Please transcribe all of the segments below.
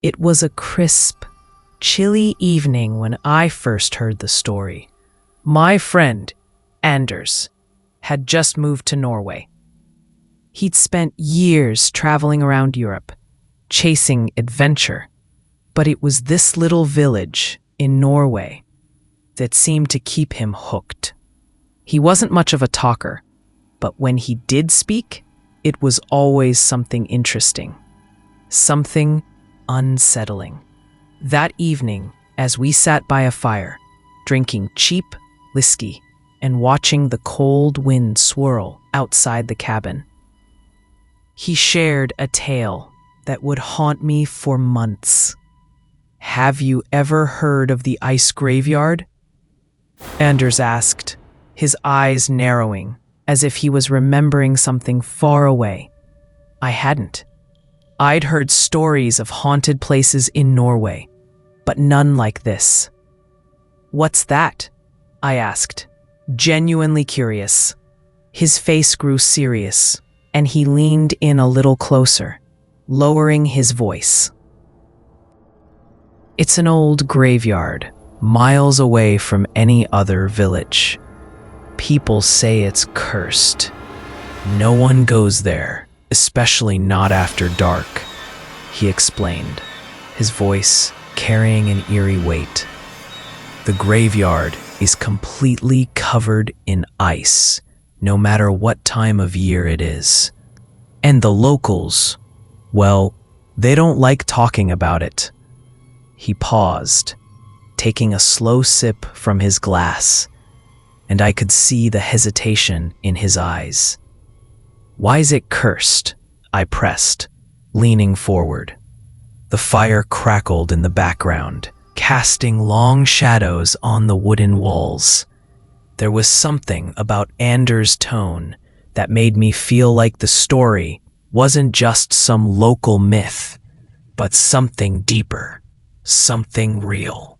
It was a crisp, chilly evening when I first heard the story. My friend, Anders, had just moved to Norway. He'd spent years traveling around Europe, chasing adventure. But it was this little village in Norway that seemed to keep him hooked. He wasn't much of a talker, but when he did speak, it was always something interesting, something unsettling. That evening, as we sat by a fire, drinking cheap whiskey and watching the cold wind swirl outside the cabin, he shared a tale that would haunt me for months. "Have you ever heard of the ice graveyard?" Anders asked, his eyes narrowing, as if he was remembering something far away. I hadn't. I'd heard stories of haunted places in Norway, but none like this. "What's that?" I asked, genuinely curious. His face grew serious, and he leaned in a little closer, lowering his voice. "It's an old graveyard, miles away from any other village. People say it's cursed. No one goes there, especially not after dark," he explained, his voice carrying an eerie weight. "The graveyard is completely covered in ice, no matter what time of year it is. And the locals, well, they don't like talking about it." He paused, taking a slow sip from his glass, and I could see the hesitation in his eyes. "Why is it cursed?" I pressed, leaning forward. The fire crackled in the background, casting long shadows on the wooden walls. There was something about Anders' tone that made me feel like the story wasn't just some local myth, but something deeper, something real.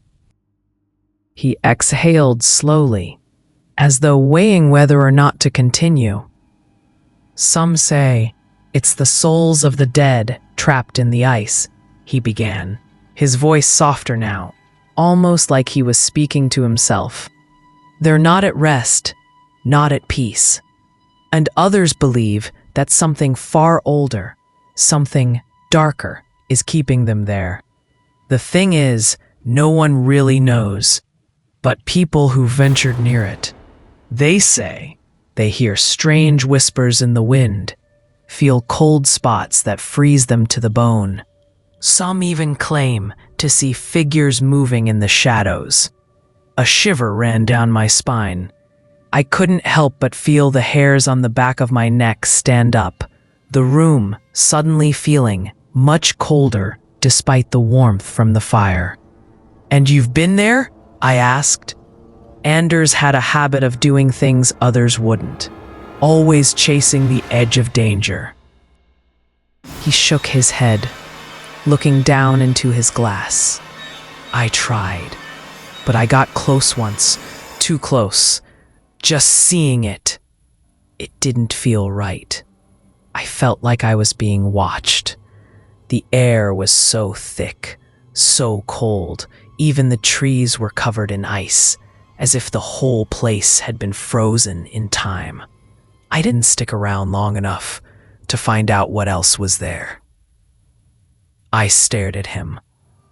He exhaled slowly, as though weighing whether or not to continue. "Some say it's the souls of the dead trapped in the ice," he began, his voice softer now, almost like he was speaking to himself. "They're not at rest, not at peace. And others believe that something far older, something darker, is keeping them there. The thing is, no one really knows, but people who ventured near it, they say they hear strange whispers in the wind, feel cold spots that freeze them to the bone. Some even claim to see figures moving in the shadows." A shiver ran down my spine. I couldn't help but feel the hairs on the back of my neck stand up, the room suddenly feeling much colder despite the warmth from the fire. "And you've been there?" I asked. Anders had a habit of doing things others wouldn't, always chasing the edge of danger. He shook his head, looking down into his glass. "I tried, but I got close once, too close. Just seeing it didn't feel right. I felt like I was being watched. The air was so thick, so cold, even the trees were covered in ice, as if the whole place had been frozen in time. I didn't stick around long enough to find out what else was there." I stared at him,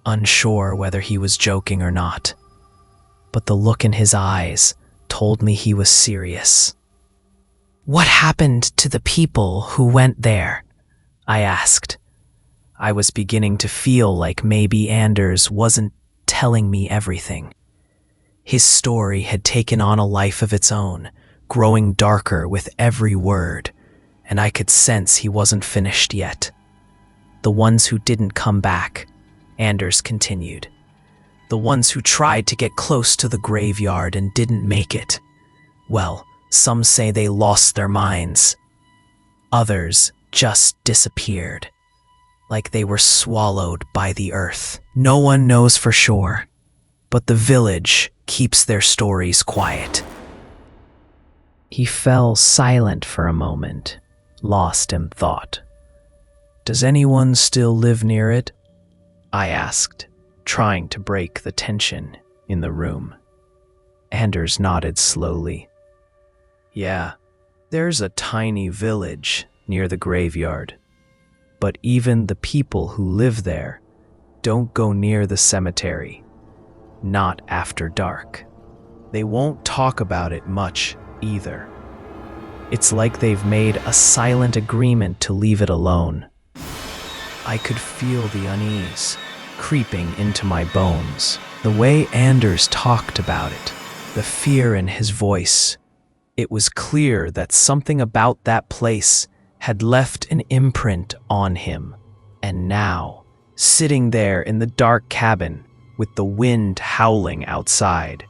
unsure whether he was joking or not. But the look in his eyes told me he was serious. "What happened to the people who went there?" I asked. I was beginning to feel like maybe Anders wasn't telling me everything. His story had taken on a life of its own, growing darker with every word, and I could sense he wasn't finished yet. "The ones who didn't come back," Anders continued. "The ones who tried to get close to the graveyard and didn't make it. Well, some say they lost their minds. Others just disappeared, like they were swallowed by the earth. No one knows for sure, but the village keeps their stories quiet." He fell silent for a moment, lost in thought. "Does anyone still live near it?" I asked, trying to break the tension in the room. Anders nodded slowly. Yeah, there's a tiny village near the graveyard, but even the people who live there don't go near the cemetery, not after dark. They won't talk about it much either. It's like they've made a silent agreement to leave it alone. I could feel the unease creeping into my bones. The way Anders talked about it, the fear in his voice. It was clear that something about that place had left an imprint on him. And now, sitting there in the dark cabin with the wind howling outside,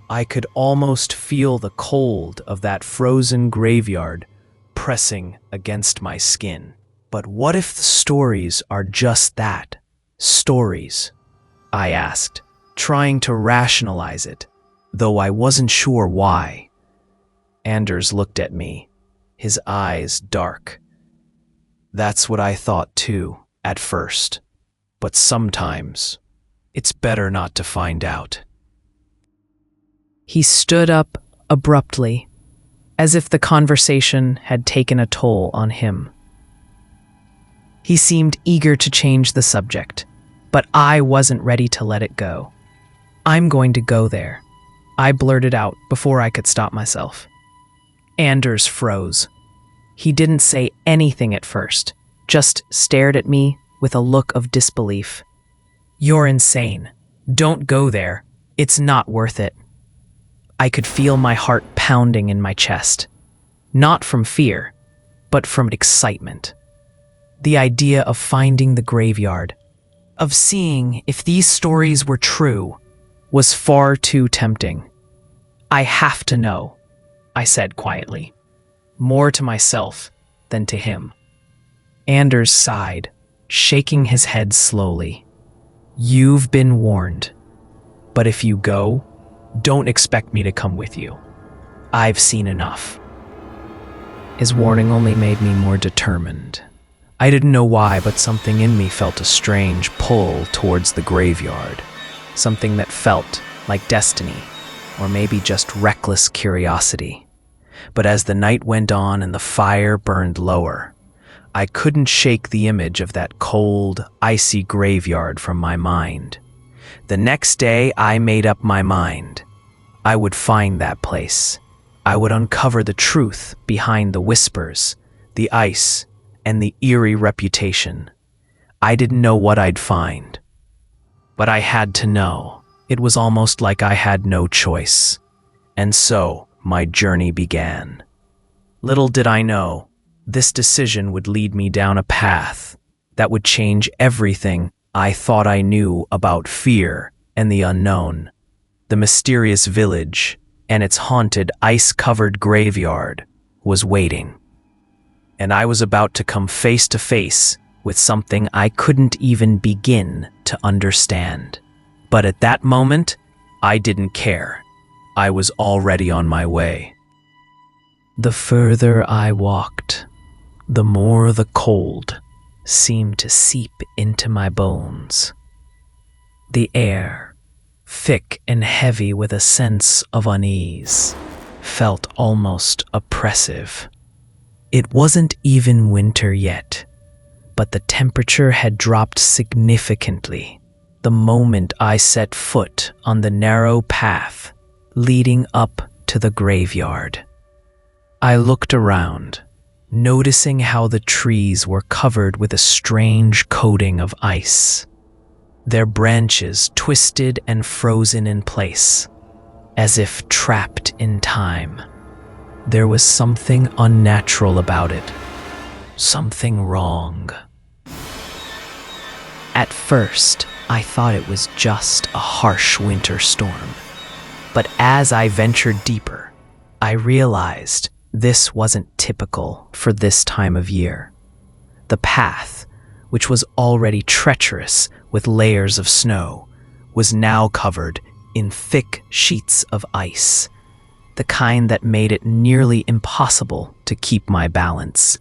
I could almost feel the cold of that frozen graveyard pressing against my skin. But what if the stories are just that? Stories? I asked, trying to rationalize it, though I wasn't sure why. Anders looked at me, his eyes dark. That's what I thought too, at first. But sometimes, it's better not to find out. He stood up abruptly, as if the conversation had taken a toll on him. He seemed eager to change the subject, but I wasn't ready to let it go. I'm going to go there, I blurted out before I could stop myself. Anders froze. He didn't say anything at first, just stared at me with a look of disbelief. You're insane. Don't go there. It's not worth it. I could feel my heart pounding in my chest, not from fear, but from excitement. The idea of finding the graveyard, of seeing if these stories were true, was far too tempting. I have to know, I said quietly, more to myself than to him. Anders sighed, shaking his head slowly. You've been warned, but if you go, don't expect me to come with you. I've seen enough. His warning only made me more determined. I didn't know why, but something in me felt a strange pull towards the graveyard. Something that felt like destiny, or maybe just reckless curiosity. But as the night went on and the fire burned lower, I couldn't shake the image of that cold, icy graveyard from my mind. The next day, I made up my mind. I would find that place. I would uncover the truth behind the whispers, the ice, and the eerie reputation. I didn't know what I'd find, but I had to know. It was almost like I had no choice. And so, my journey began. Little did I know, this decision would lead me down a path that would change everything I thought I knew about fear and the unknown. The mysterious village and its haunted, ice-covered graveyard was waiting. And I was about to come face to face with something I couldn't even begin to understand. But at that moment, I didn't care. I was already on my way. The further I walked, the more the cold seemed to seep into my bones. The air, thick and heavy with a sense of unease, felt almost oppressive. It wasn't even winter yet, but the temperature had dropped significantly the moment I set foot on the narrow path leading up to the graveyard. I looked around, noticing how the trees were covered with a strange coating of ice, their branches twisted and frozen in place, as if trapped in time. There was something unnatural about it, something wrong. At first, I thought it was just a harsh winter storm, but as I ventured deeper, I realized this wasn't typical for this time of year. The path, which was already treacherous with layers of snow, was now covered in thick sheets of ice, the kind that made it nearly impossible to keep my balance.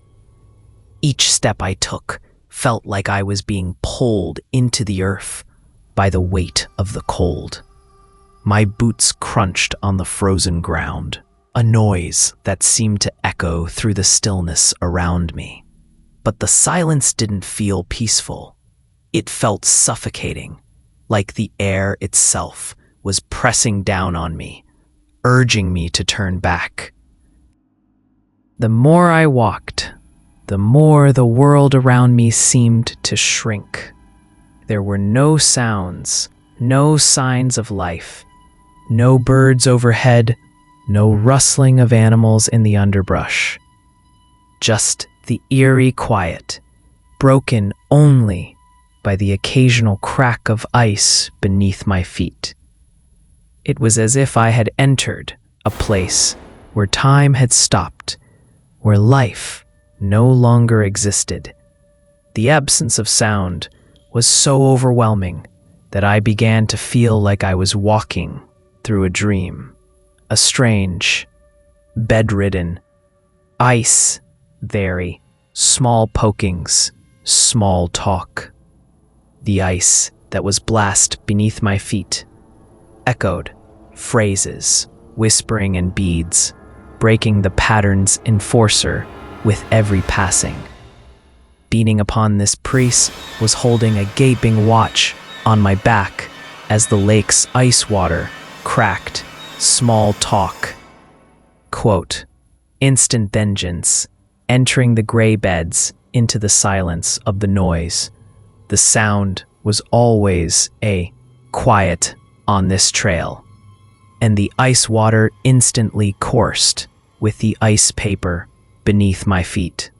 Each step I took felt like I was being pulled into the earth by the weight of the cold. My boots crunched on the frozen ground, a noise that seemed to echo through the stillness around me. But the silence didn't feel peaceful. It felt suffocating, like the air itself was pressing down on me, urging me to turn back. The more I walked, the more the world around me seemed to shrink. There were no sounds, no signs of life, no birds overhead, no rustling of animals in the underbrush. Just the eerie quiet, broken only by the occasional crack of ice beneath my feet. It was as if I had entered a place where time had stopped, where life no longer existed. The absence of sound was so overwhelming that I began to feel like I was walking through a dream, a strange, bedridden, ice, very small pokings, small talk. The ice that was blast beneath my feet echoed phrases, whispering in beads, breaking the pattern's enforcer with every passing. Beating upon this priest was holding a gaping watch on my back as the lake's ice water cracked. Small talk. Quote, instant vengeance, entering the gray beds into the silence of the noise. The sound was always a quiet on this trail, and the ice water instantly coursed with the ice paper beneath my feet.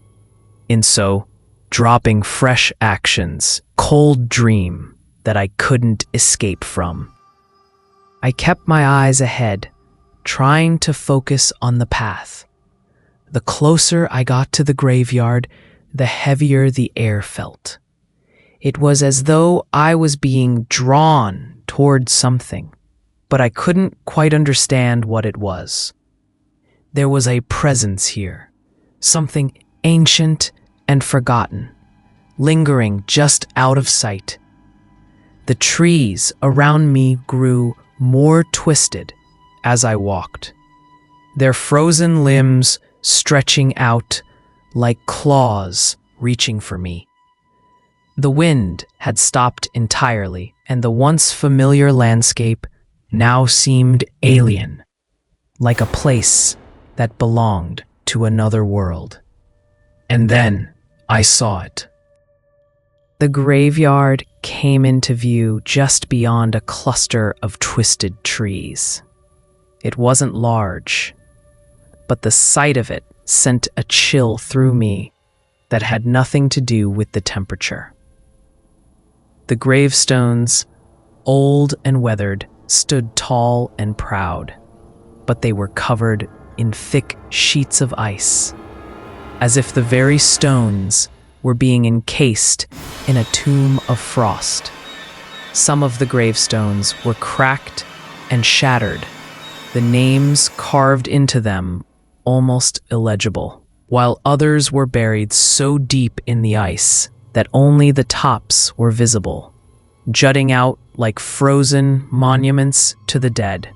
And so, dropping fresh actions, cold dream that I couldn't escape from. I kept my eyes ahead, trying to focus on the path. The closer I got to the graveyard, the heavier the air felt. It was as though I was being drawn towards something, but I couldn't quite understand what it was. There was a presence here, something ancient and forgotten, lingering just out of sight. The trees around me grew more twisted as I walked, their frozen limbs stretching out like claws reaching for me. The wind had stopped entirely, and the once familiar landscape now seemed alien, like a place that belonged to another world. And then I saw it. The graveyard came into view just beyond a cluster of twisted trees. It wasn't large, but the sight of it sent a chill through me that had nothing to do with the temperature. The gravestones, old and weathered, stood tall and proud, but they were covered in thick sheets of ice, as if the very stones were being encased in a tomb of frost. Some of the gravestones were cracked and shattered, the names carved into them almost illegible, while others were buried so deep in the ice that only the tops were visible, jutting out like frozen monuments to the dead.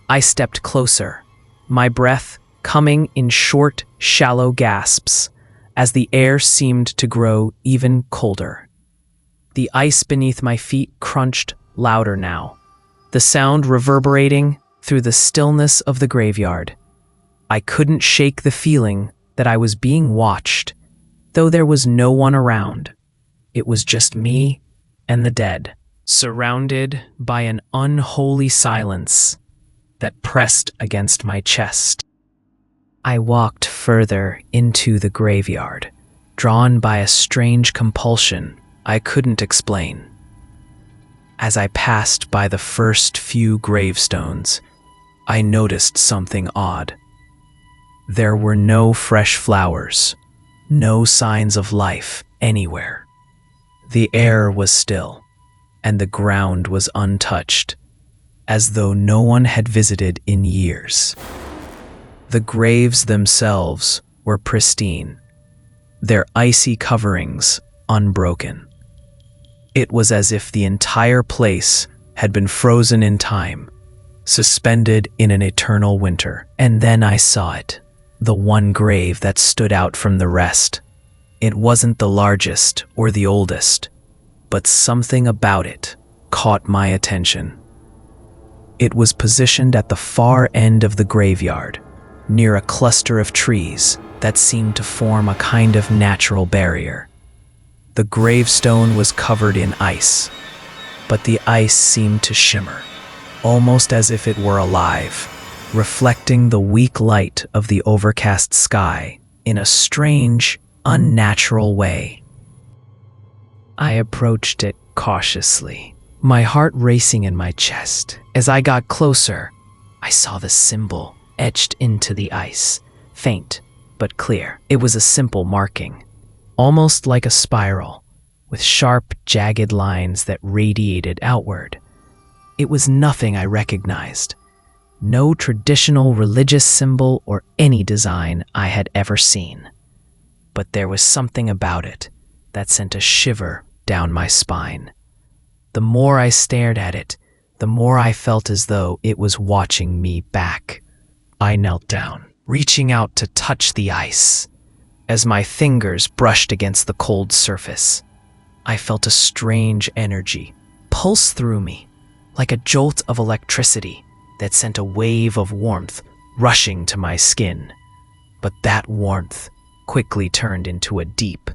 I stepped closer, my breath coming in short, shallow gasps, as the air seemed to grow even colder. The ice beneath my feet crunched louder now, the sound reverberating through the stillness of the graveyard. I couldn't shake the feeling that I was being watched, though there was no one around. It was just me and the dead, surrounded by an unholy silence that pressed against my chest. I walked further into the graveyard, drawn by a strange compulsion I couldn't explain. As I passed by the first few gravestones, I noticed something odd. There were no fresh flowers, no signs of life anywhere. The air was still, and the ground was untouched, as though no one had visited in years. The graves themselves were pristine, their icy coverings unbroken. It was as if the entire place had been frozen in time, suspended in an eternal winter. And then I saw it, the one grave that stood out from the rest. It wasn't the largest or the oldest, but something about it caught my attention. It was positioned at the far end of the graveyard, near a cluster of trees that seemed to form a kind of natural barrier. The gravestone was covered in ice, but the ice seemed to shimmer, almost as if it were alive, reflecting the weak light of the overcast sky in a strange, unnatural way. I approached it cautiously, my heart racing in my chest. As I got closer, I saw the symbol etched into the ice, faint but clear. It was a simple marking, almost like a spiral, with sharp, jagged lines that radiated outward. It was nothing I recognized, no traditional religious symbol or any design I had ever seen. But there was something about it that sent a shiver down my spine. The more I stared at it, the more I felt as though it was watching me back. I knelt down, reaching out to touch the ice. As my fingers brushed against the cold surface, I felt a strange energy pulse through me, like a jolt of electricity that sent a wave of warmth rushing to my skin. But that warmth quickly turned into a deep,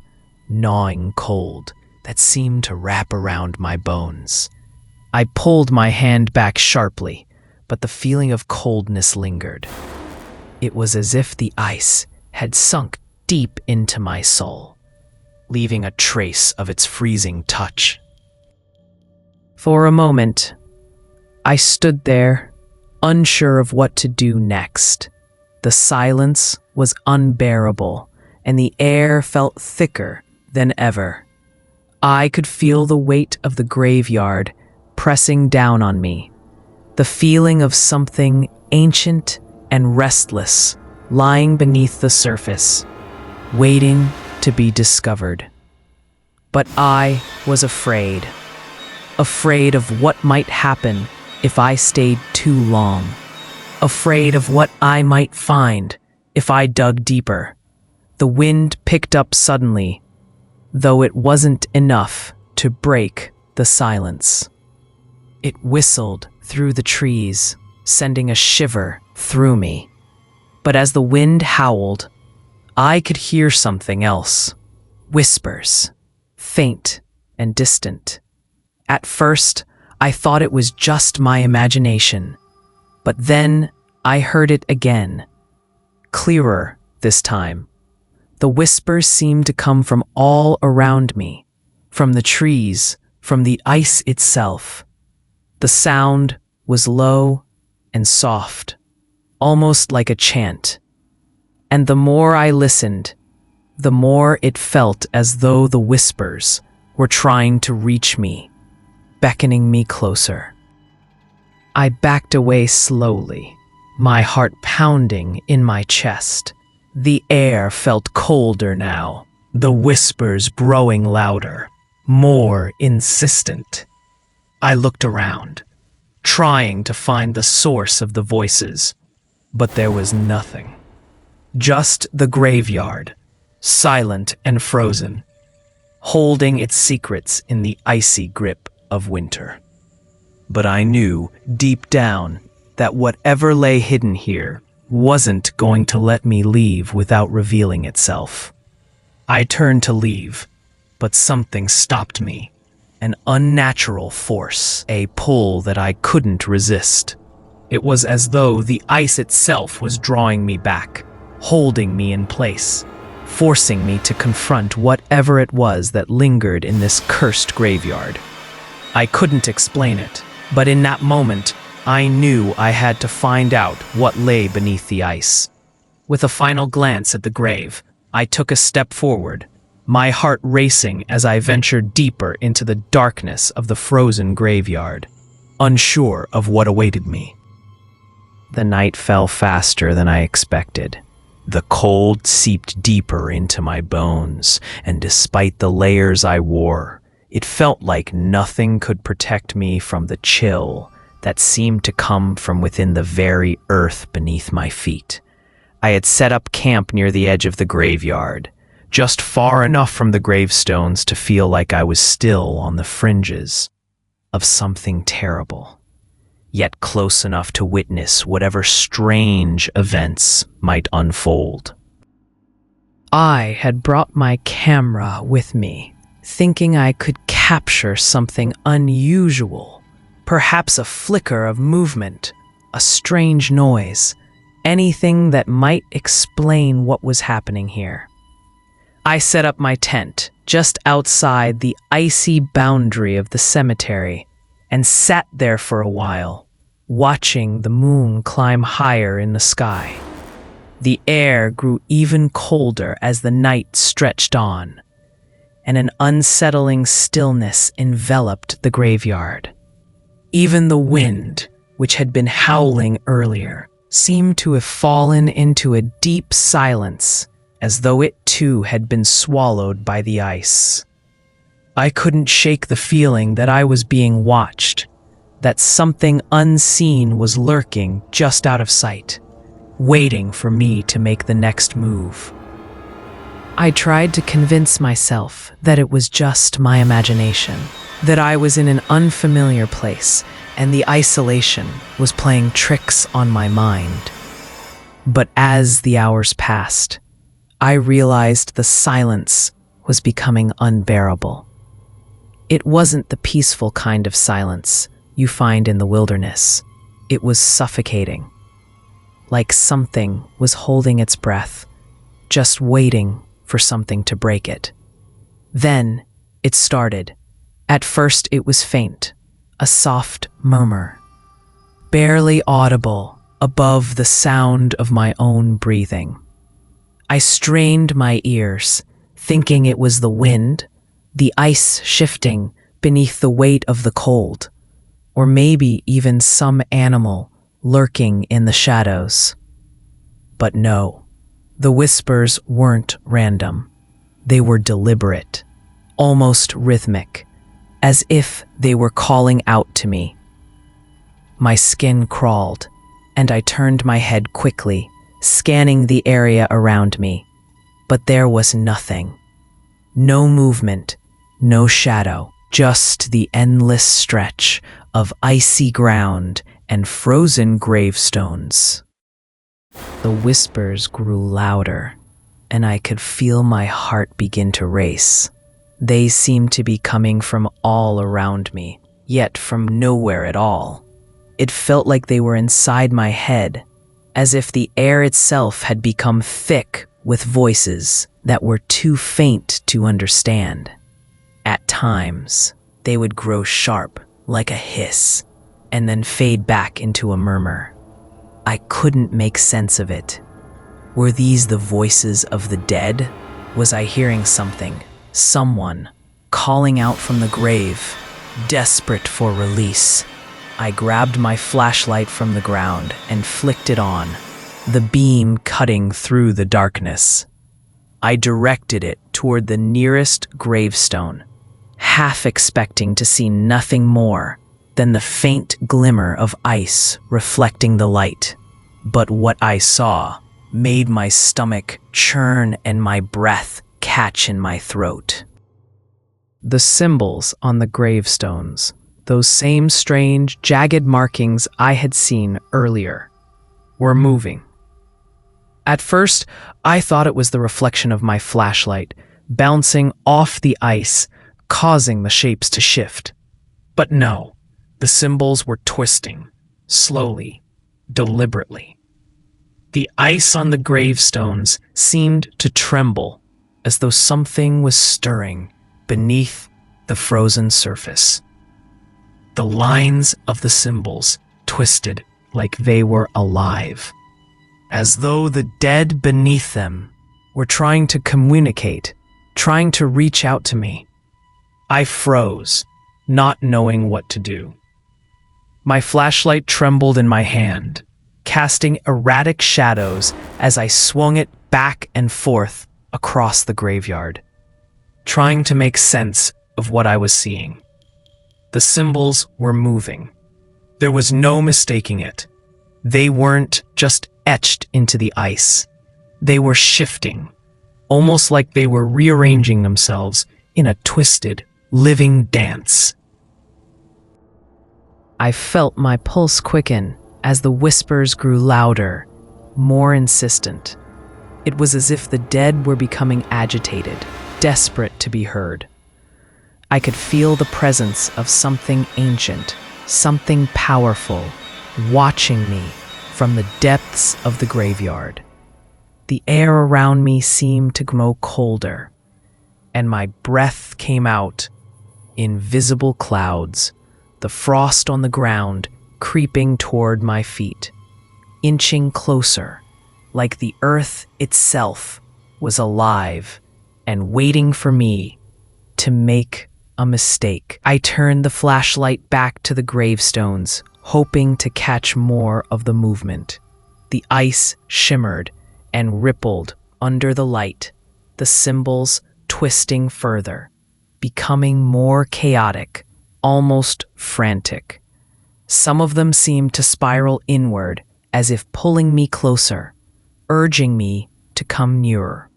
gnawing cold that seemed to wrap around my bones. I pulled my hand back sharply, but the feeling of coldness lingered. It was as if the ice had sunk deep into my soul, leaving a trace of its freezing touch. For a moment, I stood there, unsure of what to do next. The silence was unbearable, and the air felt thicker than ever. I could feel the weight of the graveyard pressing down on me, the feeling of something ancient and restless lying beneath the surface, waiting to be discovered. But I was afraid of what might happen if I stayed too long, afraid of what I might find if I dug deeper. The wind picked up suddenly, though it wasn't enough to break the silence. It whistled through the trees, sending a shiver through me. But as the wind howled, I could hear something else. Whispers, faint and distant. At first, I thought it was just my imagination, but then I heard it again, clearer this time. The whispers seemed to come from all around me, from the trees, from the ice itself. The sound was low and soft, almost like a chant. And the more I listened, the more it felt as though the whispers were trying to reach me, beckoning me closer. I backed away slowly, my heart pounding in my chest. The air felt colder now, the whispers growing louder, more insistent. I looked around, trying to find the source of the voices, but there was nothing. Just the graveyard, silent and frozen, holding its secrets in the icy grip of winter. But I knew, deep down, that whatever lay hidden here wasn't going to let me leave without revealing itself. I turned to leave, but something stopped me. An unnatural force, a pull that I couldn't resist. It was as though the ice itself was drawing me back, holding me in place, forcing me to confront whatever it was that lingered in this cursed graveyard. I couldn't explain it, but in that moment, I knew I had to find out what lay beneath the ice. With a final glance at the grave, I took a step forward, my heart racing as I ventured deeper into the darkness of the frozen graveyard, unsure of what awaited me. The night fell faster than I expected. The cold seeped deeper into my bones, and despite the layers I wore, it felt like nothing could protect me from the chill that seemed to come from within the very earth beneath my feet. I had set up camp near the edge of the graveyard, just far enough from the gravestones to feel like I was still on the fringes of something terrible, yet close enough to witness whatever strange events might unfold. I had brought my camera with me, thinking I could capture something unusual, perhaps a flicker of movement, a strange noise, anything that might explain what was happening here. I set up my tent just outside the icy boundary of the cemetery and sat there for a while, watching the moon climb higher in the sky. The air grew even colder as the night stretched on, and an unsettling stillness enveloped the graveyard. Even the wind, which had been howling earlier, seemed to have fallen into a deep silence, as though it too had been swallowed by the ice. I couldn't shake the feeling that I was being watched, that something unseen was lurking just out of sight, waiting for me to make the next move. I tried to convince myself that it was just my imagination, that I was in an unfamiliar place and the isolation was playing tricks on my mind. But as the hours passed, I realized the silence was becoming unbearable. It wasn't the peaceful kind of silence you find in the wilderness. It was suffocating, like something was holding its breath, just waiting for something to break it. Then it started. At first it was faint, a soft murmur, barely audible above the sound of my own breathing. I strained my ears, thinking it was the wind, the ice shifting beneath the weight of the cold, or maybe even some animal lurking in the shadows. But no, the whispers weren't random. They were deliberate, almost rhythmic, as if they were calling out to me. My skin crawled, and I turned my head quickly, scanning the area around me. But there was nothing. No movement, no shadow, just the endless stretch of icy ground and frozen gravestones. The whispers grew louder, and I could feel my heart begin to race. They seemed to be coming from all around me, yet from nowhere at all. It felt like they were inside my head, as if the air itself had become thick with voices that were too faint to understand. At times, they would grow sharp, like a hiss, and then fade back into a murmur. I couldn't make sense of it. Were these the voices of the dead? Was I hearing something, someone, calling out from the grave, desperate for release? I grabbed my flashlight from the ground and flicked it on, the beam cutting through the darkness. I directed it toward the nearest gravestone, half expecting to see nothing more than the faint glimmer of ice reflecting the light. But what I saw made my stomach churn and my breath catch in my throat. The symbols on the gravestones, those same strange, jagged markings I had seen earlier, were moving. At first, I thought it was the reflection of my flashlight, bouncing off the ice, causing the shapes to shift. But no, the symbols were twisting, slowly, deliberately. The ice on the gravestones seemed to tremble, as though something was stirring beneath the frozen surface. The lines of the symbols twisted like they were alive, as though the dead beneath them were trying to communicate, trying to reach out to me. I froze, not knowing what to do. My flashlight trembled in my hand, casting erratic shadows as I swung it back and forth across the graveyard, trying to make sense of what I was seeing. The symbols were moving. There was no mistaking it. They weren't just etched into the ice. They were shifting, almost like they were rearranging themselves in a twisted, living dance. I felt my pulse quicken as the whispers grew louder, more insistent. It was as if the dead were becoming agitated, desperate to be heard. I could feel the presence of something ancient, something powerful, watching me from the depths of the graveyard. The air around me seemed to grow colder, and my breath came out in visible clouds, the frost on the ground creeping toward my feet, inching closer, like the earth itself was alive and waiting for me to make a mistake. I turned the flashlight back to the gravestones, hoping to catch more of the movement. The ice shimmered and rippled under the light, the symbols twisting further, becoming more chaotic, almost frantic. Some of them seemed to spiral inward, as if pulling me closer, urging me to come nearer.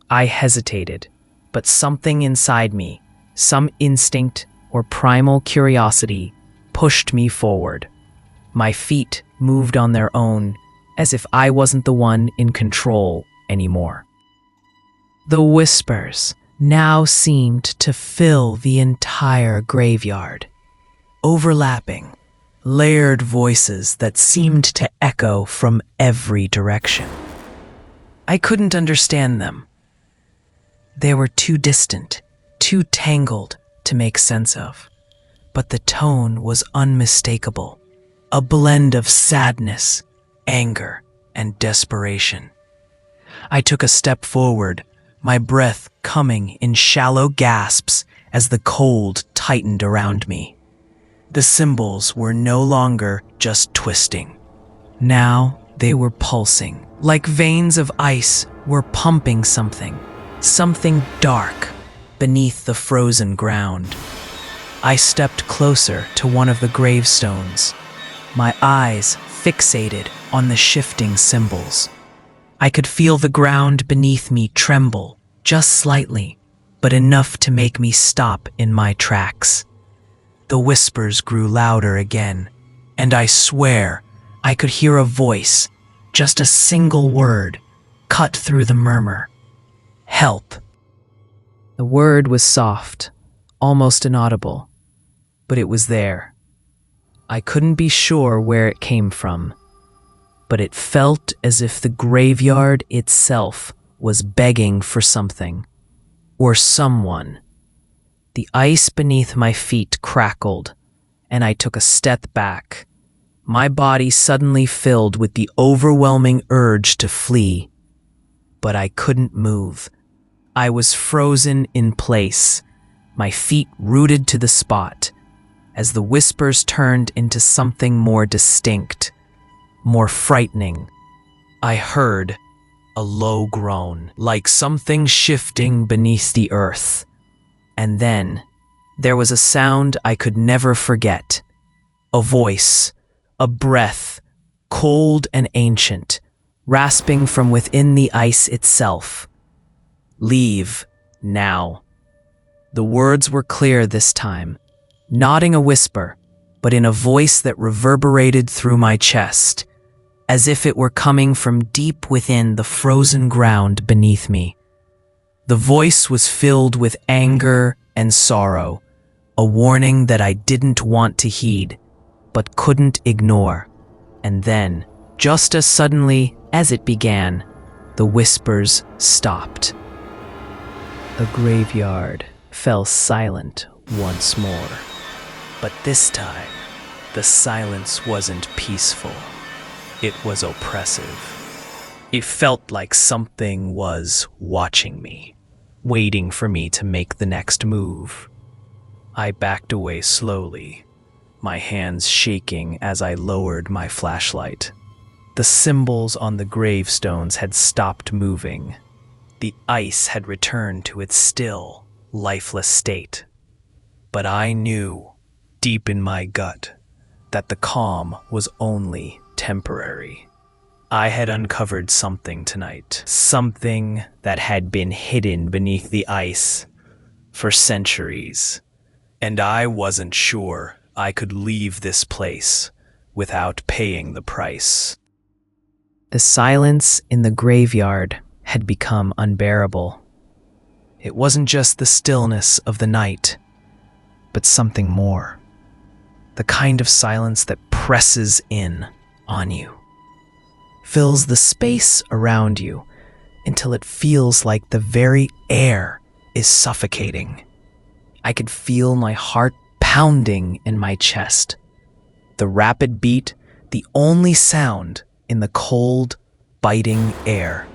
I hesitated, but something inside me, some instinct or primal curiosity, pushed me forward. My feet moved on their own, as if I wasn't the one in control anymore. The whispers now seemed to fill the entire graveyard, overlapping, layered voices that seemed to echo from every direction. I couldn't understand them. They were too distant, too tangled to make sense of. But the tone was unmistakable, a blend of sadness, anger, and desperation. I took a step forward, my breath coming in shallow gasps as the cold tightened around me. The symbols were no longer just twisting. Now they were pulsing, like veins of ice were pumping something dark beneath the frozen ground. I stepped closer to one of the gravestones, my eyes fixated on the shifting symbols. I could feel the ground beneath me tremble, just slightly, but enough to make me stop in my tracks. The whispers grew louder again, and I swear I could hear a voice, just a single word, cut through the murmur. Help. The word was soft, almost inaudible, but it was there. I couldn't be sure where it came from, but it felt as if the graveyard itself was begging for something, or someone. The ice beneath my feet crackled, and I took a step back, my body suddenly filled with the overwhelming urge to flee. But I couldn't move. I was frozen in place, my feet rooted to the spot, as the whispers turned into something more distinct, more frightening. I heard a low groan, like something shifting beneath the earth. And then there was a sound I could never forget. A voice, a breath, cold and ancient, rasping from within the ice itself. Leave, now. The words were clear this time, not in a whisper, but in a voice that reverberated through my chest, as if it were coming from deep within the frozen ground beneath me. The voice was filled with anger and sorrow, a warning that I didn't want to heed, but couldn't ignore. And then, just as suddenly as it began, the whispers stopped. The graveyard fell silent once more. But this time, the silence wasn't peaceful. It was oppressive. It felt like something was watching me, waiting for me to make the next move. I backed away slowly, my hands shaking as I lowered my flashlight. The symbols on the gravestones had stopped moving. The ice had returned to its still, lifeless state. But I knew, deep in my gut, that the calm was only temporary. I had uncovered something tonight, something that had been hidden beneath the ice for centuries, and I wasn't sure I could leave this place without paying the price. The silence in the graveyard had become unbearable. It wasn't just the stillness of the night, but something more. The kind of silence that presses in on you, fills the space around you until it feels like the very air is suffocating. I could feel my heart pounding in my chest. The rapid beat, the only sound in the cold, biting air.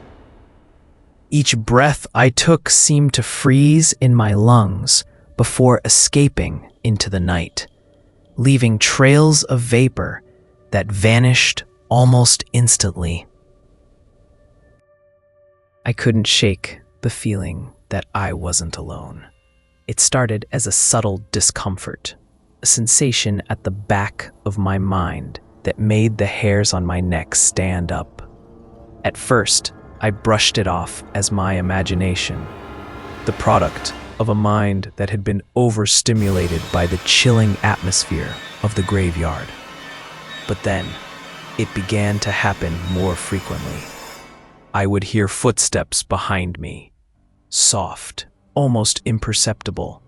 Each breath I took seemed to freeze in my lungs before escaping into the night, leaving trails of vapor that vanished almost instantly. I couldn't shake the feeling that I wasn't alone. It started as a subtle discomfort, a sensation at the back of my mind that made the hairs on my neck stand up. At first, I brushed it off as my imagination, the product of a mind that had been overstimulated by the chilling atmosphere of the graveyard. But then, it began to happen more frequently. I would hear footsteps behind me, soft, almost imperceptible,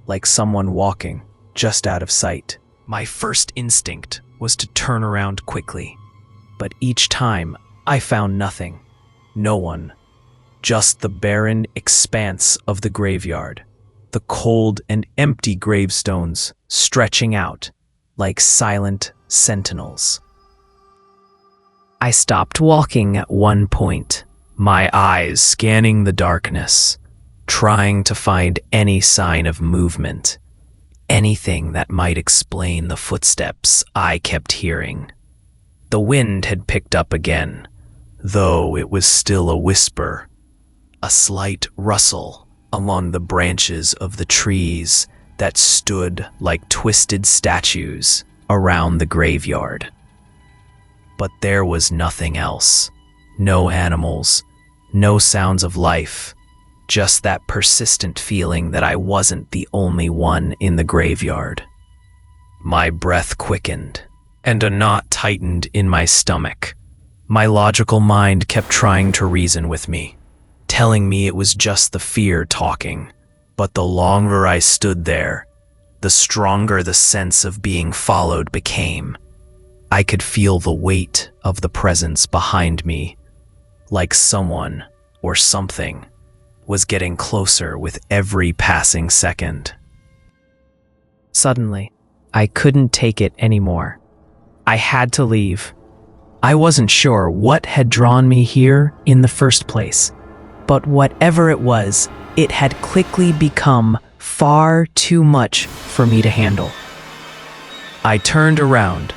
like someone walking just out of sight. My first instinct was to turn around quickly, but each time I found nothing, no one, just the barren expanse of the graveyard, the cold and empty gravestones stretching out like silent sentinels. I stopped walking at one point, my eyes scanning the darkness, trying to find any sign of movement, anything that might explain the footsteps I kept hearing. The wind had picked up again, though it was still a whisper, a slight rustle among the branches of the trees that stood like twisted statues around the graveyard. But there was nothing else. No animals, no sounds of life, just that persistent feeling that I wasn't the only one in the graveyard. My breath quickened, and a knot tightened in my stomach. My logical mind kept trying to reason with me, telling me it was just the fear talking. But the longer I stood there, the stronger the sense of being followed became. I could feel the weight of the presence behind me, like someone or something was getting closer with every passing second. Suddenly, I couldn't take it anymore. I had to leave. I wasn't sure what had drawn me here in the first place, but whatever it was, it had quickly become far too much for me to handle. I turned around,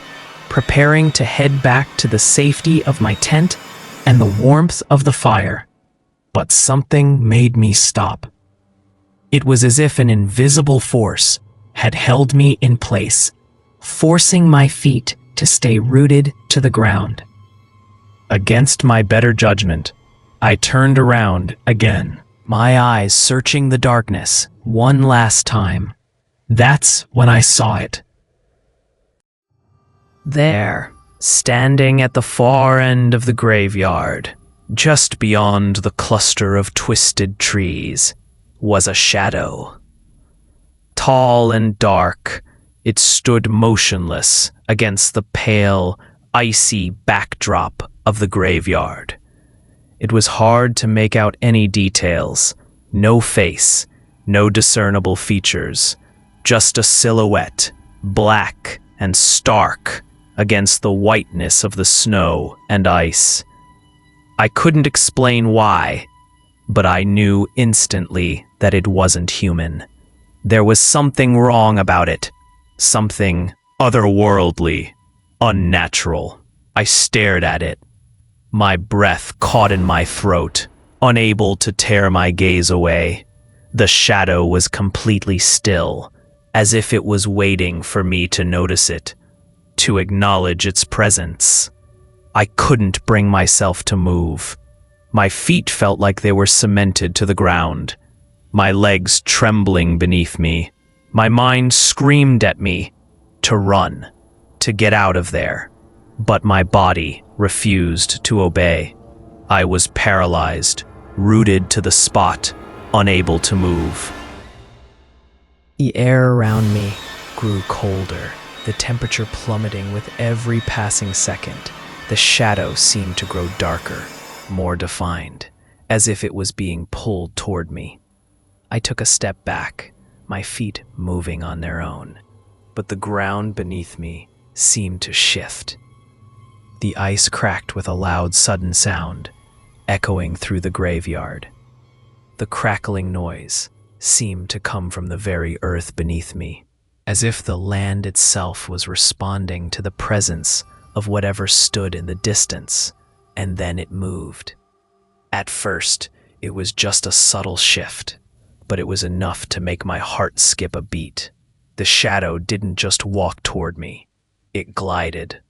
preparing to head back to the safety of my tent and the warmth of the fire. But something made me stop. It was as if an invisible force had held me in place, forcing my feet to stay rooted to the ground. Against my better judgment, I turned around again, my eyes searching the darkness one last time. That's when I saw it. There, standing at the far end of the graveyard, just beyond the cluster of twisted trees, was a shadow. Tall and dark, it stood motionless against the pale, icy backdrop of the graveyard. It was hard to make out any details, no face, no discernible features, just a silhouette, black and stark, against the whiteness of the snow and ice. I couldn't explain why, but I knew instantly that it wasn't human. There was something wrong about it, something otherworldly, unnatural. I stared at it, my breath caught in my throat, unable to tear my gaze away. The shadow was completely still, as if it was waiting for me to notice it, to acknowledge its presence. I couldn't bring myself to move. My feet felt like they were cemented to the ground, my legs trembling beneath me. My mind screamed at me to run, to get out of there, but my body refused to obey. I was paralyzed, rooted to the spot, unable to move. The air around me grew colder, the temperature plummeting with every passing second. The shadow seemed to grow darker, more defined, as if it was being pulled toward me. I took a step back, my feet moving on their own, but the ground beneath me seemed to shift. The ice cracked with a loud, sudden sound, echoing through the graveyard. The crackling noise seemed to come from the very earth beneath me, as if the land itself was responding to the presence of whatever stood in the distance, and then it moved. At first, it was just a subtle shift, but it was enough to make my heart skip a beat. The shadow didn't just walk toward me, it glided.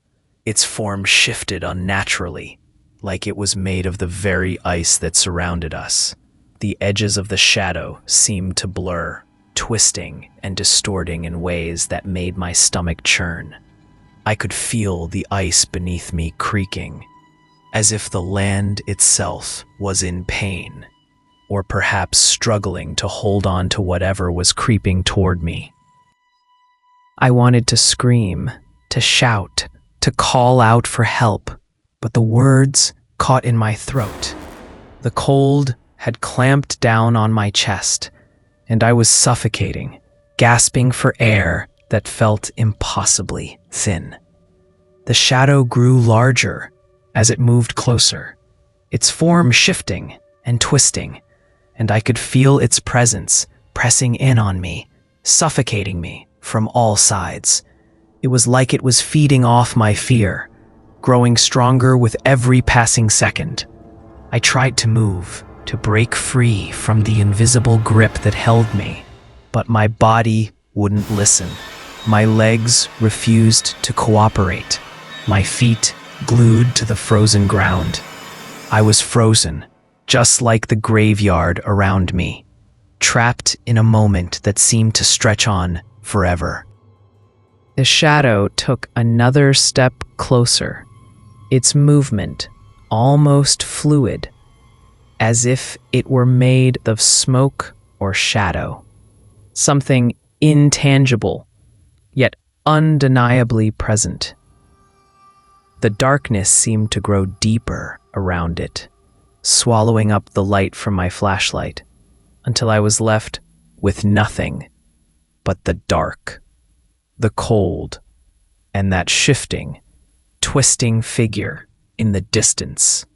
Its form shifted unnaturally, like it was made of the very ice that surrounded us. The edges of the shadow seemed to blur, twisting and distorting in ways that made my stomach churn. I could feel the ice beneath me creaking, as if the land itself was in pain, or perhaps struggling to hold on to whatever was creeping toward me. I wanted to scream, to shout, to call out for help, but the words caught in my throat. The cold had clamped down on my chest, and I was suffocating, gasping for air that felt impossibly thin. The shadow grew larger as it moved closer, its form shifting and twisting, and I could feel its presence pressing in on me, suffocating me from all sides. It was like it was feeding off my fear, growing stronger with every passing second. I tried to move, to break free from the invisible grip that held me, but my body wouldn't listen. My legs refused to cooperate, my feet glued to the frozen ground. I was frozen, just like the graveyard around me, trapped in a moment that seemed to stretch on forever. The shadow took another step closer, its movement almost fluid, as if it were made of smoke or shadow, something intangible, yet undeniably present. The darkness seemed to grow deeper around it, swallowing up the light from my flashlight, until I was left with nothing but the dark, the cold, and that shifting, twisting figure in the distance.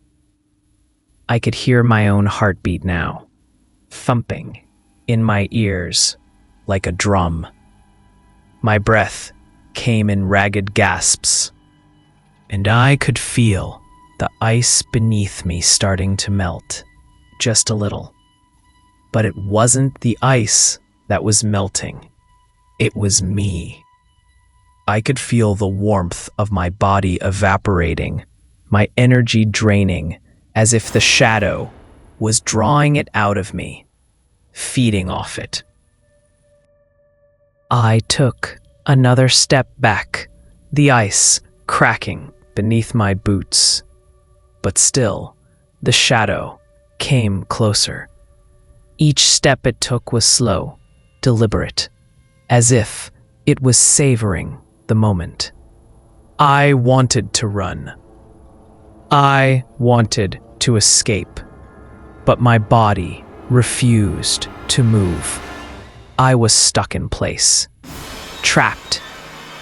I could hear my own heartbeat now, thumping in my ears like a drum. My breath came in ragged gasps, and I could feel the ice beneath me starting to melt, just a little. But it wasn't the ice that was melting. It was me. I could feel the warmth of my body evaporating, my energy draining, as if the shadow was drawing it out of me, feeding off it. I took another step back, the ice cracking beneath my boots. But still, the shadow came closer. Each step it took was slow, deliberate, as if it was savoring the moment. I wanted to run. I wanted to escape, but my body refused to move. I was stuck in place, trapped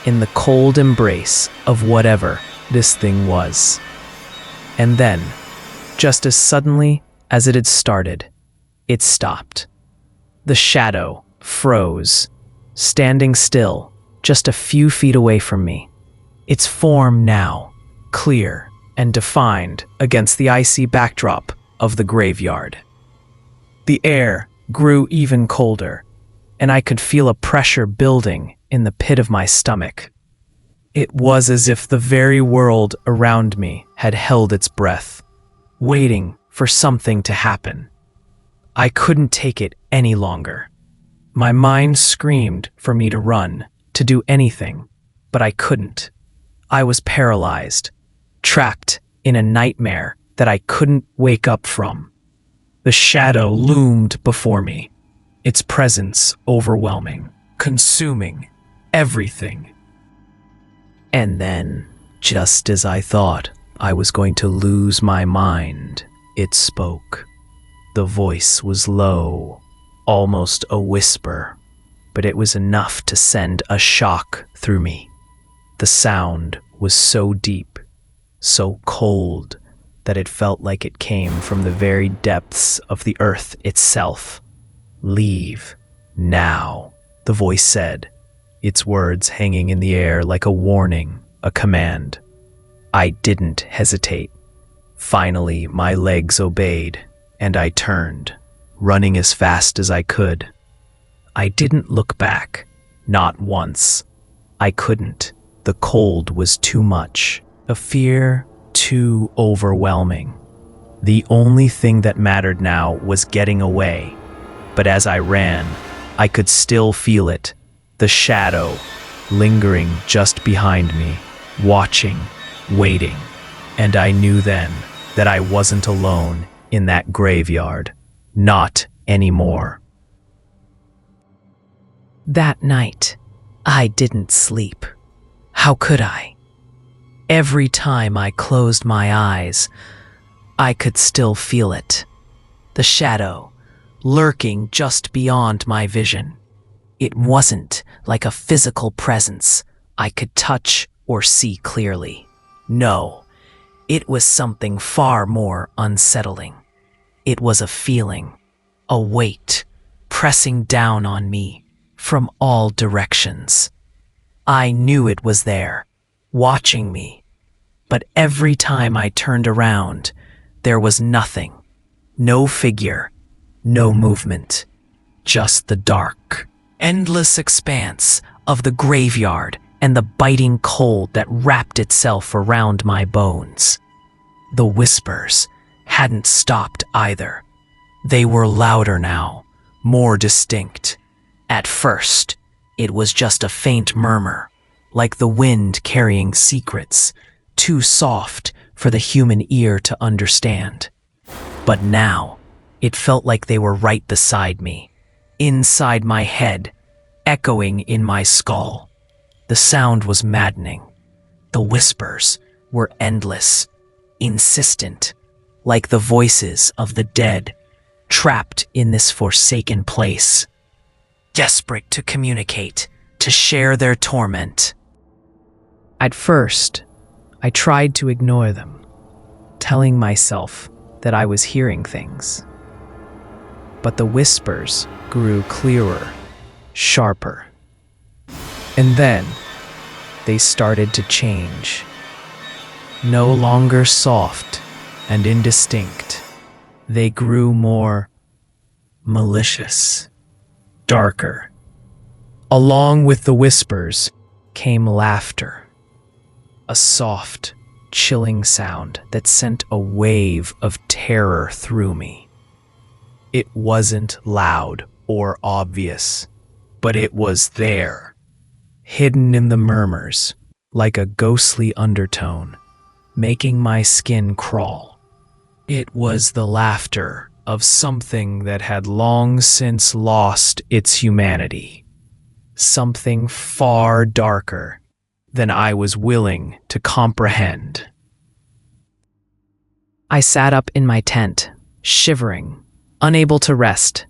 in the cold embrace of whatever this thing was. And then, just as suddenly as it had started, it stopped. The shadow froze, standing still just a few feet away from me. Its form now clear and defined against the icy backdrop of the graveyard. The air grew even colder, and I could feel a pressure building in the pit of my stomach. It was as if the very world around me had held its breath, waiting for something to happen. I couldn't take it any longer. My mind screamed for me to run, to do anything, but I couldn't. I was paralyzed, trapped in a nightmare that I couldn't wake up from. The shadow loomed before me, its presence overwhelming, consuming everything. And then, just as I thought I was going to lose my mind, it spoke. The voice was low, almost a whisper, but it was enough to send a shock through me. The sound was so deep, so cold, that it felt like it came from the very depths of the earth itself. "Leave, now," the voice said, its words hanging in the air like a warning, a command. I didn't hesitate. Finally, my legs obeyed, and I turned, running as fast as I could. I didn't look back, not once. I couldn't. The cold was too much, the fear too overwhelming. The only thing that mattered now was getting away. But as I ran, I could still feel it, the shadow lingering just behind me, watching, waiting. And I knew then that I wasn't alone in that graveyard. Not anymore. That night, I didn't sleep. How could I? Every time I closed my eyes, I could still feel it. The shadow, lurking just beyond my vision. It wasn't like a physical presence I could touch or see clearly. No, it was something far more unsettling. It was a feeling, a weight, pressing down on me from all directions. I knew it was there, watching me, but every time I turned around, there was nothing. No figure, no movement, just the dark, endless expanse of the graveyard and the biting cold that wrapped itself around my bones. The whispers hadn't stopped either. They were louder now, more distinct. At first, it was just a faint murmur, like the wind carrying secrets, too soft for the human ear to understand. But now, it felt like they were right beside me, inside my head, echoing in my skull. The sound was maddening. The whispers were endless, insistent, like the voices of the dead, trapped in this forsaken place, desperate to communicate, to share their torment. At first, I tried to ignore them, telling myself that I was hearing things. But the whispers grew clearer, sharper. And then, they started to change. No longer soft and indistinct, they grew more malicious, darker. Along with the whispers came laughter, a soft, chilling sound that sent a wave of terror through me. It wasn't loud or obvious, but it was there, hidden in the murmurs, like a ghostly undertone, making my skin crawl. It was the laughter of something that had long since lost its humanity, something far darker than I was willing to comprehend. I sat up in my tent, shivering, unable to rest.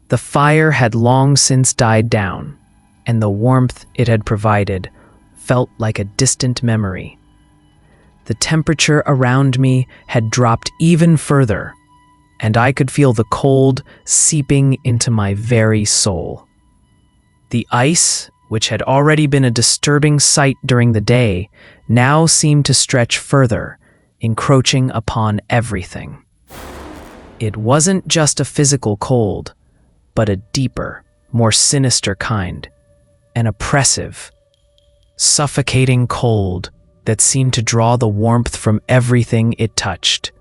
The fire had long since died down, and the warmth it had provided felt like a distant memory. The temperature around me had dropped even further, and I could feel the cold seeping into my very soul. The ice which had already been a disturbing sight during the day, now seemed to stretch further, encroaching upon everything. It wasn't just a physical cold, but a deeper, more sinister kind, an oppressive, suffocating cold that seemed to draw the warmth from everything it touched.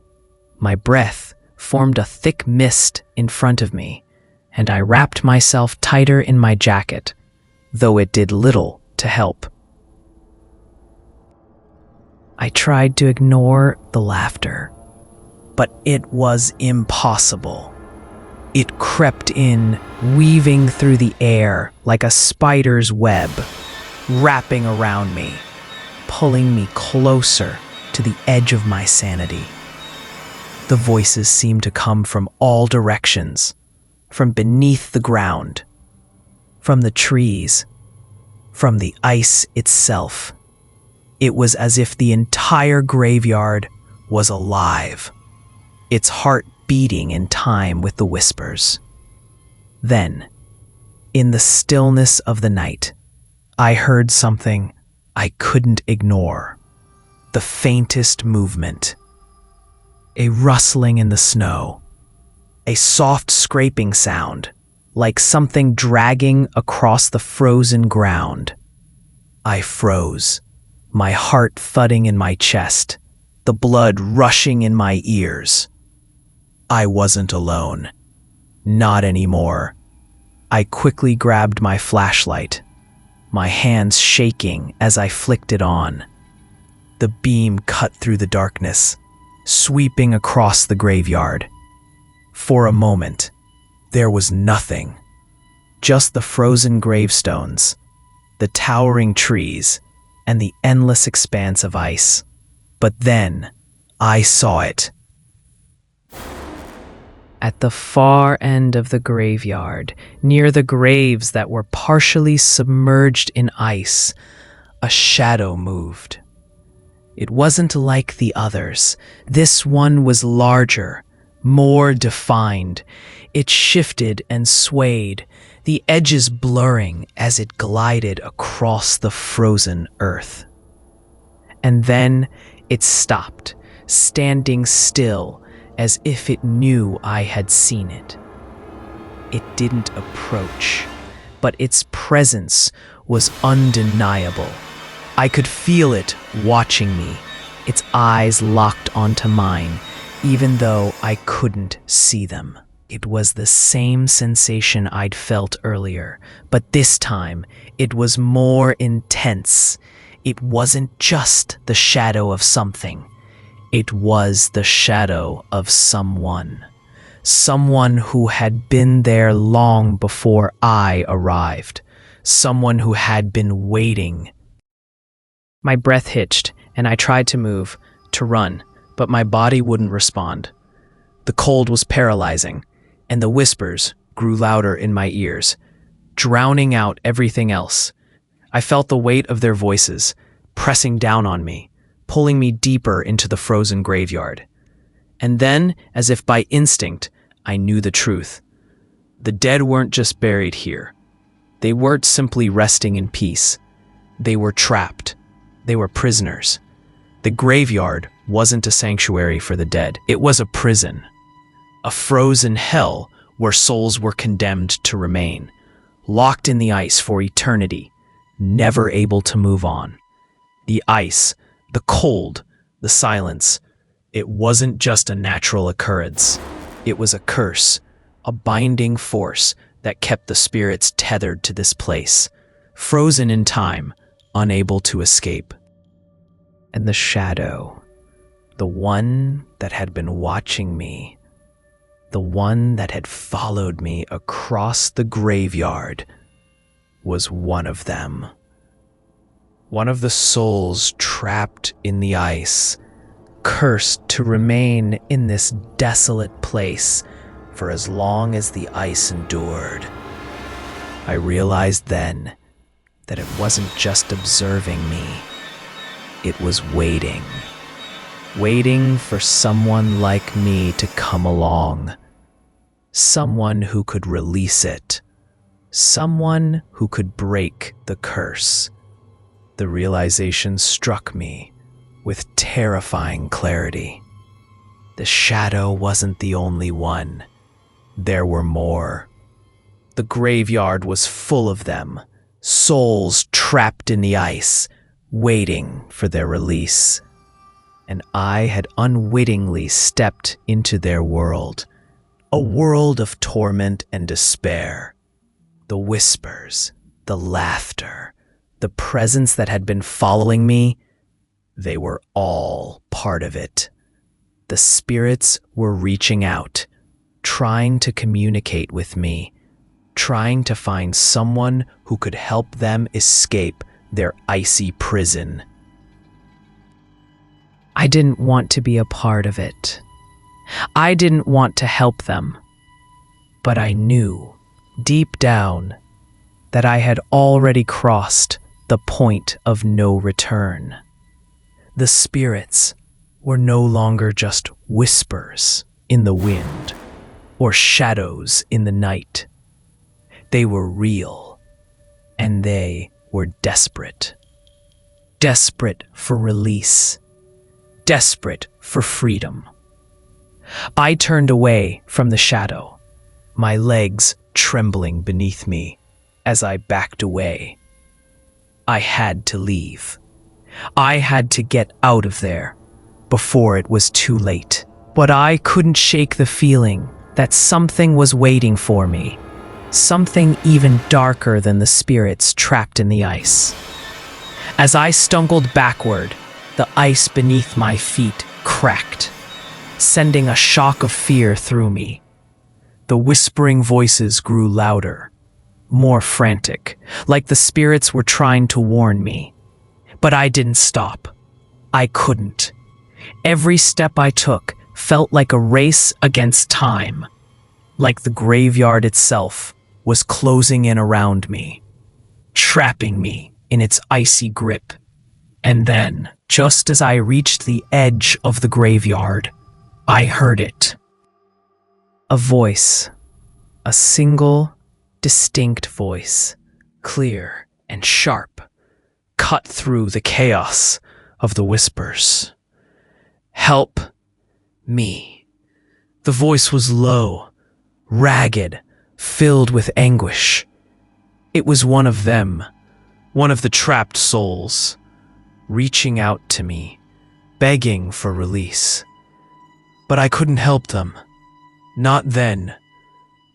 My breath formed a thick mist in front of me, and I wrapped myself tighter in my jacket, though it did little to help. I tried to ignore the laughter, but it was impossible. It crept in, weaving through the air like a spider's web, wrapping around me, pulling me closer to the edge of my sanity. The voices seemed to come from all directions, from beneath the ground, from the trees, from the ice itself. It was as if the entire graveyard was alive, its heart beating in time with the whispers. Then, in the stillness of the night, I heard something I couldn't ignore. The faintest movement. A rustling in the snow. A soft scraping sound, like something dragging across the frozen ground. I froze, my heart thudding in my chest, the blood rushing in my ears. I wasn't alone. Not anymore. I quickly grabbed my flashlight, my hands shaking as I flicked it on. The beam cut through the darkness, sweeping across the graveyard. For a moment, there was nothing. Just the frozen gravestones, the towering trees, and the endless expanse of ice. But then, I saw it. At the far end of the graveyard, near the graves that were partially submerged in ice, a shadow moved. It wasn't like the others. This one was larger, more defined. It shifted and swayed, the edges blurring as it glided across the frozen earth. And then it stopped, standing still, as if it knew I had seen it. It didn't approach, but its presence was undeniable. I could feel it watching me, its eyes locked onto mine, even though I couldn't see them. It was the same sensation I'd felt earlier, but this time it was more intense. It wasn't just the shadow of something. It was the shadow of someone. Someone who had been there long before I arrived. Someone who had been waiting. My breath hitched, and I tried to move, to run, but my body wouldn't respond. The cold was paralyzing, and the whispers grew louder in my ears, drowning out everything else. I felt the weight of their voices, pressing down on me, pulling me deeper into the frozen graveyard. And then, as if by instinct, I knew the truth. The dead weren't just buried here. They weren't simply resting in peace. They were trapped. They were prisoners. The graveyard wasn't a sanctuary for the dead. It was a prison. A frozen hell where souls were condemned to remain, locked in the ice for eternity, never able to move on. The ice, the cold, the silence. It wasn't just a natural occurrence. It was a curse, a binding force that kept the spirits tethered to this place, frozen in time, unable to escape. And the shadow, the one that had been watching me, the one that had followed me across the graveyard, was one of them. One of the souls trapped in the ice, cursed to remain in this desolate place for as long as the ice endured. I realized then that it wasn't just observing me. It was waiting. Waiting for someone like me to come along. Someone who could release it. someone who could break the curse. The realization struck me with terrifying clarity. The shadow wasn't the only one. There were more. The graveyard was full of them, souls trapped in the ice, waiting for their release. And I had unwittingly stepped into their world, a world of torment and despair. The whispers, the laughter, the presence that had been following me, they were all part of it. The spirits were reaching out, trying to communicate with me, trying to find someone who could help them escape their icy prison. I didn't want to be a part of it. I didn't want to help them. But I knew, deep down, that I had already crossed the point of no return. The spirits were no longer just whispers in the wind or shadows in the night. They were real, and they were desperate. Desperate for release. Desperate for freedom. I turned away from the shadow, my legs trembling beneath me as I backed away. I had to leave. I had to get out of there before it was too late. But I couldn't shake the feeling that something was waiting for me, something even darker than the spirits trapped in the ice. As I stumbled backward, the ice beneath my feet cracked, sending a shock of fear through me. The whispering voices grew louder, more frantic, like the spirits were trying to warn me. But I didn't stop. I couldn't. Every step I took felt like a race against time, like the graveyard itself was closing in around me, trapping me in its icy grip. And then, just as I reached the edge of the graveyard, I heard it. A voice, a single, distinct voice, clear and sharp, cut through the chaos of the whispers. Help me. The voice was low, ragged, filled with anguish. It was one of them, one of the trapped souls, reaching out to me, begging for release. But I couldn't help them. Not then.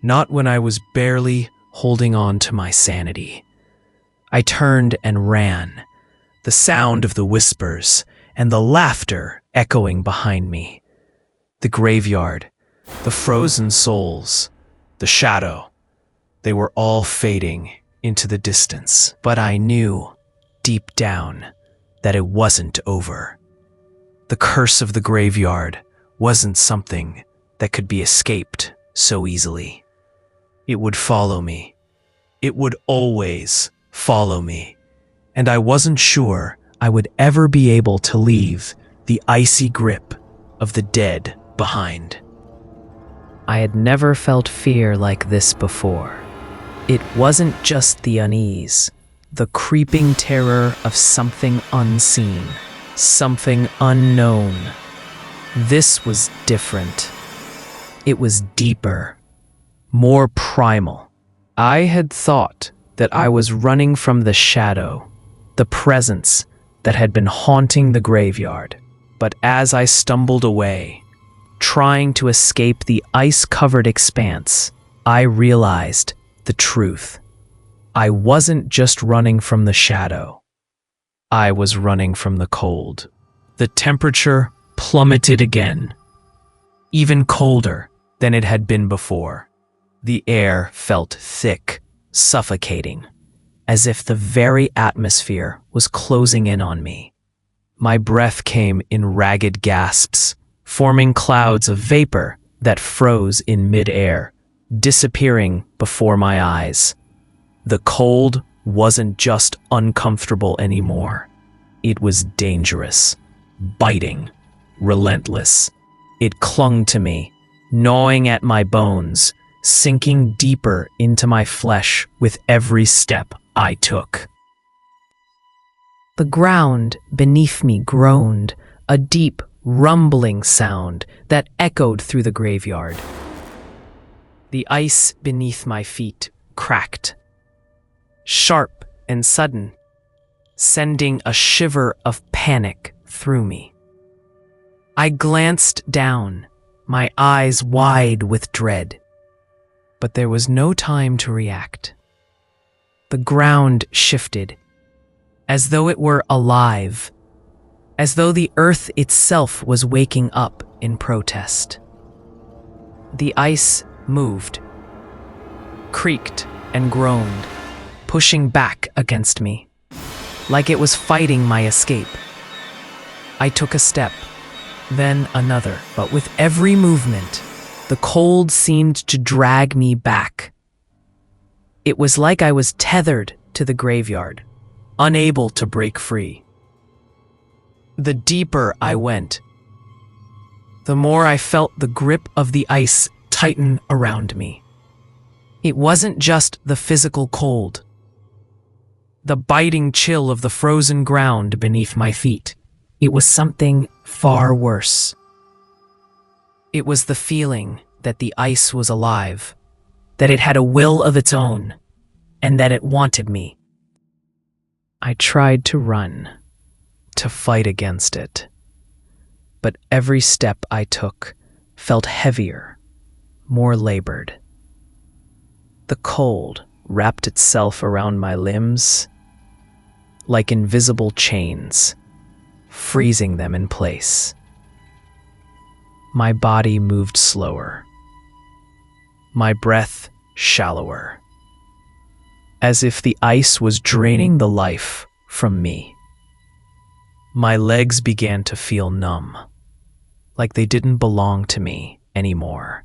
Not when I was barely holding on to my sanity. I turned and ran, the sound of the whispers and the laughter echoing behind me. The graveyard, the frozen souls, the shadow, they were all fading into the distance. But I knew, deep down, that it wasn't over. The curse of the graveyard wasn't something that could be escaped so easily. It would follow me. It would always follow me. And I wasn't sure I would ever be able to leave the icy grip of the dead behind. I had never felt fear like this before. It wasn't just the unease, the creeping terror of something unseen, something unknown. This was different. It was deeper, more primal. I had thought that I was running from the shadow, the presence that had been haunting the graveyard. But as I stumbled away, trying to escape the ice-covered expanse, I realized the truth. I wasn't just running from the shadow. I was running from the cold. The temperature plummeted again, even colder than it had been before. The air felt thick, suffocating, as if the very atmosphere was closing in on me. My breath came in ragged gasps, forming clouds of vapor that froze in mid-air, disappearing before my eyes. The cold wasn't just uncomfortable anymore. It was dangerous, biting, relentless. It clung to me, gnawing at my bones, sinking deeper into my flesh with every step I took. The ground beneath me groaned, a deep, rumbling sound that echoed through the graveyard. The ice beneath my feet cracked, sharp and sudden, sending a shiver of panic through me. I glanced down, my eyes wide with dread, but there was no time to react. The ground shifted, as though it were alive, as though the earth itself was waking up in protest. The ice moved, creaked and groaned, pushing back against me, like it was fighting my escape. I took a step, then another, but with every movement, the cold seemed to drag me back. It was like I was tethered to the graveyard, unable to break free. The deeper I went, the more I felt the grip of the ice tighten around me. It wasn't just the physical cold, the biting chill of the frozen ground beneath my feet. It was something far worse. It was the feeling that the ice was alive, that it had a will of its own, and that it wanted me. I tried to run, to fight against it, but every step I took felt heavier, more labored. The cold wrapped itself around my limbs like invisible chains, freezing them in place. My body moved slower, my breath shallower, as if the ice was draining the life from me. My legs began to feel numb, like they didn't belong to me anymore.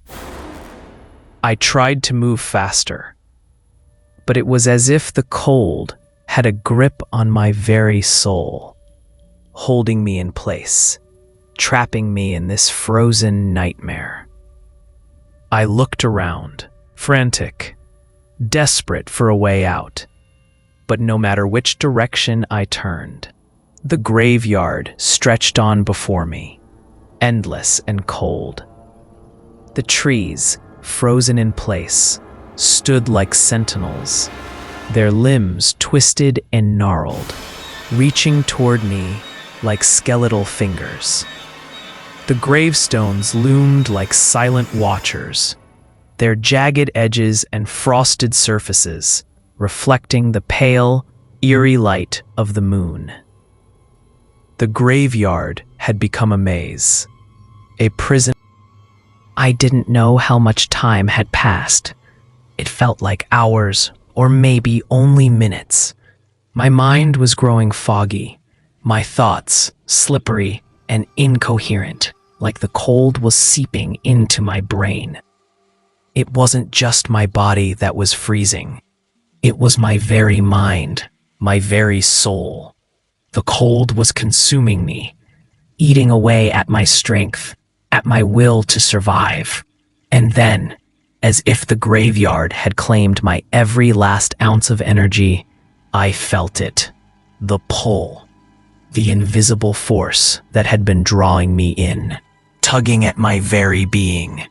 I tried to move faster, but it was as if the cold had a grip on my very soul, holding me in place, trapping me in this frozen nightmare. I looked around, frantic, desperate for a way out, but no matter which direction I turned, the graveyard stretched on before me, endless and cold. The trees, frozen in place, stood like sentinels, their limbs twisted and gnarled, reaching toward me like skeletal fingers. The gravestones loomed like silent watchers, their jagged edges and frosted surfaces reflecting the pale, eerie light of the moon. The graveyard had become a maze, a prison. I didn't know how much time had passed. It felt like hours, or maybe only minutes. My mind was growing foggy, my thoughts slippery and incoherent, like the cold was seeping into my brain. It wasn't just my body that was freezing. It was my very mind, my very soul. The cold was consuming me, eating away at my strength, at my will to survive. And then, as if the graveyard had claimed my every last ounce of energy, I felt it. The pull. The invisible force that had been drawing me in, tugging at my very being.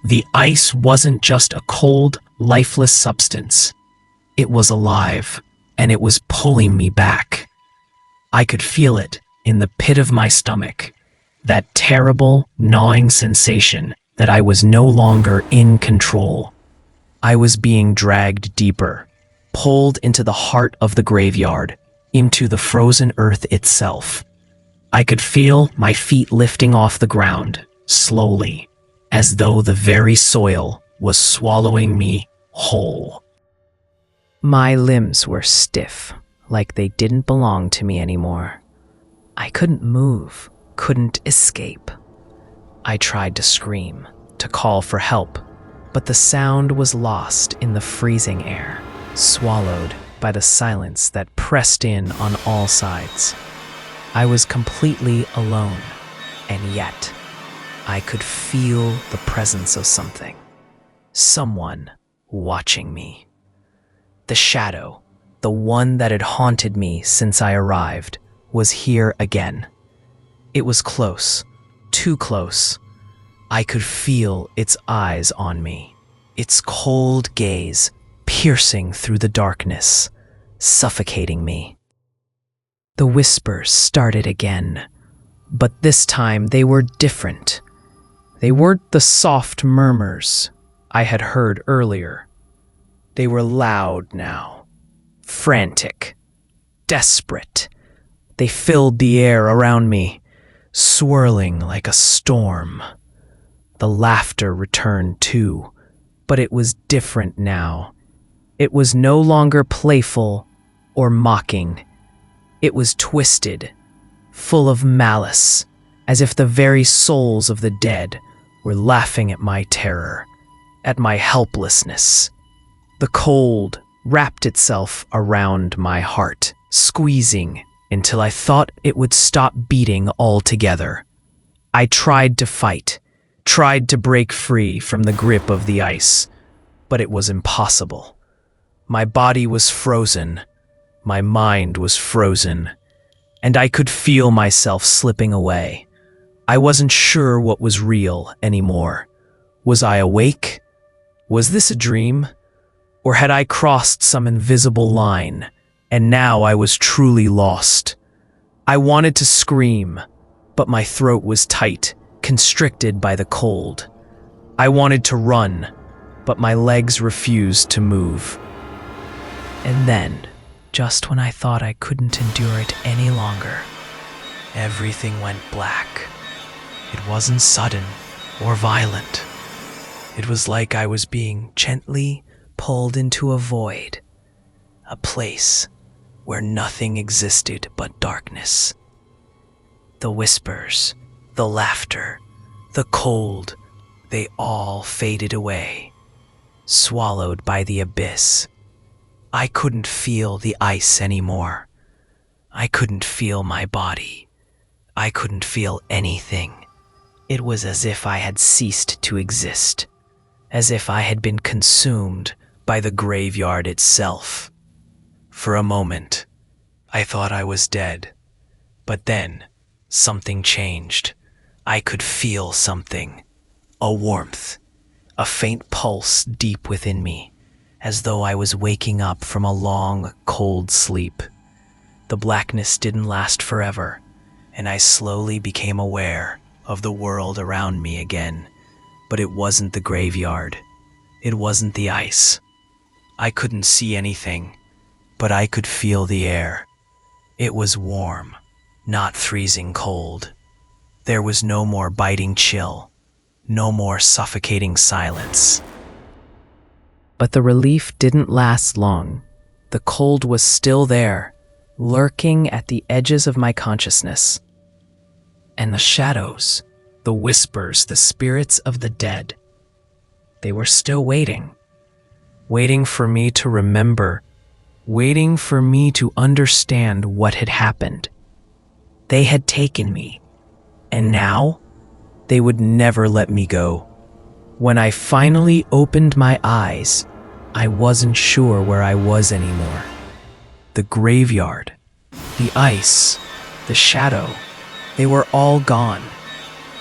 The ice wasn't just a cold, lifeless substance. It was alive, and it was pulling me back. I could feel it in the pit of my stomach, that terrible, gnawing sensation that I was no longer in control. I was being dragged deeper, pulled into the heart of the graveyard, into the frozen earth itself. I could feel my feet lifting off the ground, slowly, as though the very soil was swallowing me whole. My limbs were stiff, like they didn't belong to me anymore. I couldn't move, couldn't escape. I tried to scream, to call for help, but the sound was lost in the freezing air, swallowed by the silence that pressed in on all sides. I was completely alone, and yet I could feel the presence of something. Someone watching me. The shadow, the one that had haunted me since I arrived, was here again. It was close, too close. I could feel its eyes on me, its cold gaze piercing through the darkness, suffocating me. The whispers started again, but this time they were different. They weren't the soft murmurs I had heard earlier. They were loud now, frantic, desperate. They filled the air around me, swirling like a storm. The laughter returned too, but it was different now. It was no longer playful or mocking. It was twisted, full of malice, as if the very souls of the dead were laughing at my terror, at my helplessness. The cold wrapped itself around my heart, squeezing until I thought it would stop beating altogether. I tried to fight, tried to break free from the grip of the ice, but it was impossible. My body was frozen, my mind was frozen, and I could feel myself slipping away. I wasn't sure what was real anymore. Was I awake? Was this a dream? Or had I crossed some invisible line, and now I was truly lost? I wanted to scream, but my throat was tight, constricted by the cold. I wanted to run, but my legs refused to move. And then, just when I thought I couldn't endure it any longer, everything went black. It wasn't sudden or violent. It was like I was being gently pulled into a void, a place where nothing existed but darkness. The whispers, the laughter, the cold, they all faded away, swallowed by the abyss. I couldn't feel the ice anymore. I couldn't feel my body. I couldn't feel anything. It was as if I had ceased to exist, as if I had been consumed by the graveyard itself. For a moment, I thought I was dead, but then something changed. I could feel something, a warmth, a faint pulse deep within me, as though I was waking up from a long, cold sleep. The blackness didn't last forever, and I slowly became aware of the world around me again. But it wasn't the graveyard. It wasn't the ice. I couldn't see anything, but I could feel the air. It was warm, not freezing cold. There was no more biting chill, no more suffocating silence. But the relief didn't last long. The cold was still there, lurking at the edges of my consciousness. And the shadows, the whispers, the spirits of the dead, they were still waiting. Waiting for me to remember, waiting for me to understand what had happened. They had taken me, and now they would never let me go. When I finally opened my eyes, I wasn't sure where I was anymore. The graveyard, the ice, the shadow, they were all gone.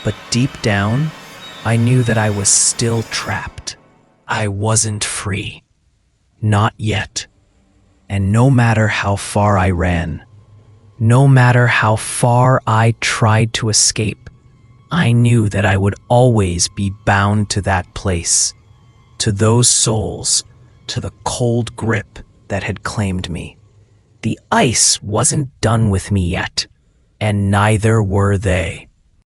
But deep down, I knew that I was still trapped. I wasn't free. Not yet. And no matter how far I ran, no matter how far I tried to escape, I knew that I would always be bound to that place, to those souls, to the cold grip that had claimed me. The ice wasn't done with me yet, and neither were they.